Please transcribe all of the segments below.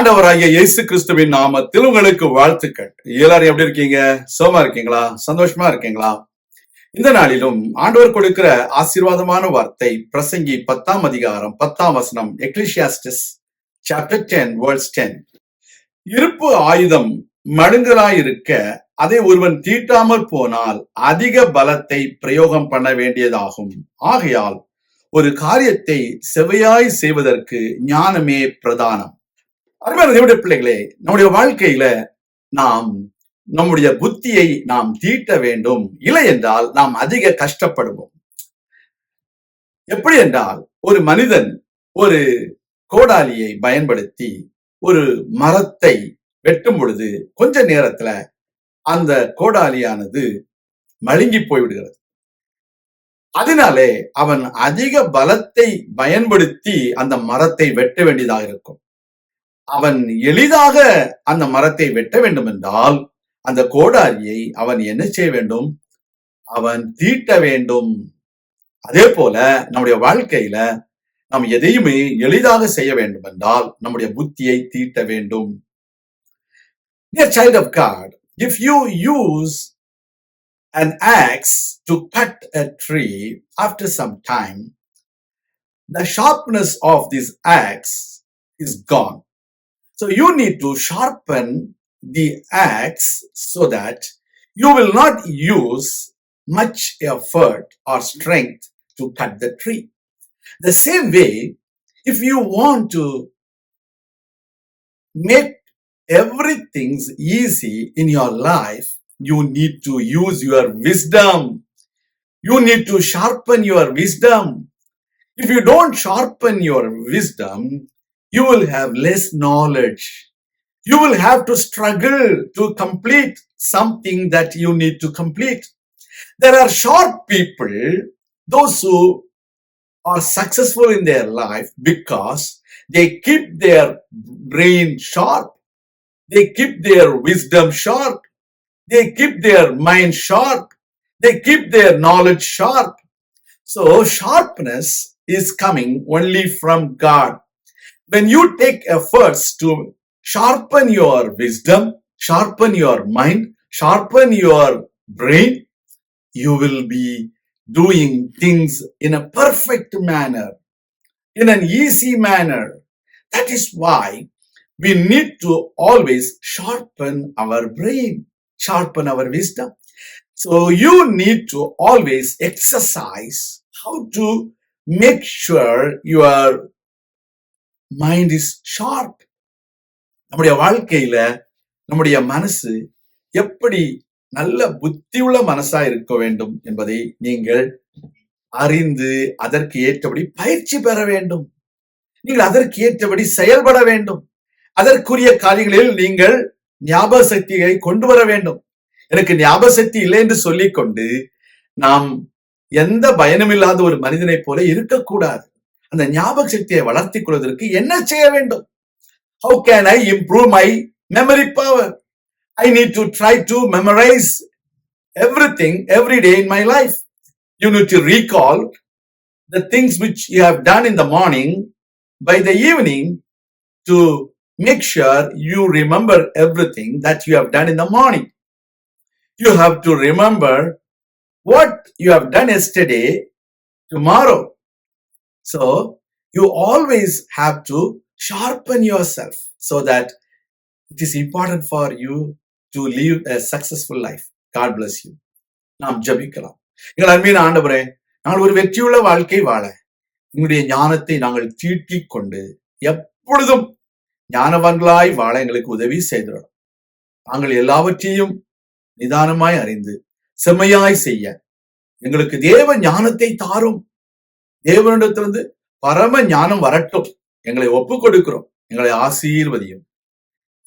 ஆண்டவராகிய இயேசு கிறிஸ்துவின் நாமத்தில் உங்களுக்கு வாழ்த்துக்கள். எல்லாரும் எப்படி இருக்கீங்க? சுகமா இருக்கீங்களா? சந்தோஷமா இருக்கீங்களா? இந்த நாளிலும் ஆண்டவர் கொடுக்கிற ஆசீர்வாதமான வார்த்தை பிரசங்கி 10ஆம் அதிகாரம் 10ஆம் வசனம், எக்லிசியாஸ்டிஸ் சாப்டர் 10 verse 10. இருப்பு ஆயுதம் மழுங்கலாயிருக்க அதை ஒருவன் தீட்டாமல் போனால் அதிக பலத்தை பிரயோகம் பண்ண வேண்டியதாகும். ஆகையால் ஒரு காரியத்தை செவையாய் செய்வதற்கு ஞானமே பிரதானம். அருமையான தேவனுடைய பிள்ளைகளே, நம்முடைய வாழ்க்கையில நாம் நம்முடைய புத்தியை நாம் தீட்ட வேண்டும். இல்லை என்றால் நாம் அதிக கஷ்டப்படுவோம். எப்படி என்றால், ஒரு மனிதன் ஒரு கோடாலியை பயன்படுத்தி ஒரு மரத்தை வெட்டும் பொழுது கொஞ்ச நேரத்துல அந்த கோடாலியானது மழுங்கி போய்விடுகிறது. அதனாலே அவன் அதிக பலத்தை பயன்படுத்தி அந்த மரத்தை வெட்ட வேண்டியதாக இருக்கும். அவன் எளிதாக அந்த மரத்தை வெட்ட வேண்டும் என்றால் அந்த கோடாலியை அவன் என்ன செய்ய வேண்டும்? அவன் தீட்ட வேண்டும். அதே போல நம்முடைய வாழ்க்கையில நாம் எதையுமே எளிதாக செய்ய வேண்டும் என்றால் நம்முடைய புத்தியை தீட்ட வேண்டும். Dear child of God, if you use an axe to cut a tree, after some time, the sharpness of this axe is gone. So you need to sharpen the axe so that you will not use much effort or strength to cut the tree. The same way, if you want to make everything easy in your life, you need to use your wisdom. You need to sharpen your wisdom. If you don't sharpen your wisdom, you will have less knowledge. You will have to struggle to complete something that you need to complete. There are sharp people, those who are successful in their life because they keep their brain sharp. They keep their wisdom sharp. They keep their mind sharp. They keep their knowledge sharp. So sharpness is coming only from God. When you take efforts to sharpen your wisdom, sharpen your mind, sharpen your brain, you will be doing things in a perfect manner, in an easy manner. That is why we need to always sharpen our brain, sharpen our wisdom. So you need to always exercise how to make sure your mind is sharp. நம்முடைய வாழ்க்கையில நம்முடைய மனசு எப்படி நல்ல புத்தியுள்ள மனசா இருக்க வேண்டும் என்பதை நீங்கள் அறிந்து அதற்கு ஏற்றபடி பயிற்சி பெற வேண்டும். நீங்கள் அதற்கு ஏற்றபடி செயல்பட வேண்டும். அதற்குரிய காரியங்களில் நீங்கள் ஞாபக சக்தியை கொண்டு வர வேண்டும். எனக்கு ஞாபக சக்தி இல்லை என்று சொல்லிக்கொண்டு நாம் எந்த பயனும் இல்லாத ஒரு மனிதனை போல இருக்கக்கூடாது. அந்த ஞாபக சக்தியை வளர்த்திக் கொள்வதற்கு என்ன செய்ய வேண்டும்? How can I improve my memory power? I need to try to memorize everything every day in my life. You need to recall the things which you have done in the morning by the evening to make sure you remember everything that you have done in the morning. You have to remember what you have done yesterday, tomorrow. So you always have to sharpen yourself so that it is important for you to live a successful life. God bless you. நாம் ஜெபிக்கலாம். எங்கள் அன்பின் ஆண்டவரே, நாங்கள் ஒரு வெற்றியுள்ள வாழ்க்கை வாழ உங்களுடைய ஞானத்தை நாங்கள் தீட்டிக் கொண்டு எப்பொழுதும் ஞானவான்களாய் வாழ எங்களுக்கு உதவி செய்திடும். நாங்கள் எல்லாவற்றையும் நிதானமாய் அறிந்து செம்மையாய் செய்ய எங்களுக்கு தேவ ஞானத்தை தாரும். தேவனிடத்திலிருந்து பரம ஞானம் வரட்டும். எங்களை ஒப்புக் கொடுக்கிறோம். எங்களை ஆசீர்வதியும்.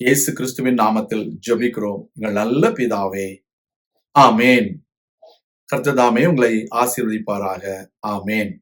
இயேசு கிறிஸ்துவின் நாமத்தில் ஜெபிக்கிறோம் எங்கள் நல்ல பிதாவே, ஆமேன். கர்த்தர் தாமே உங்களை ஆசீர்வதிப்பாராக. ஆமேன்.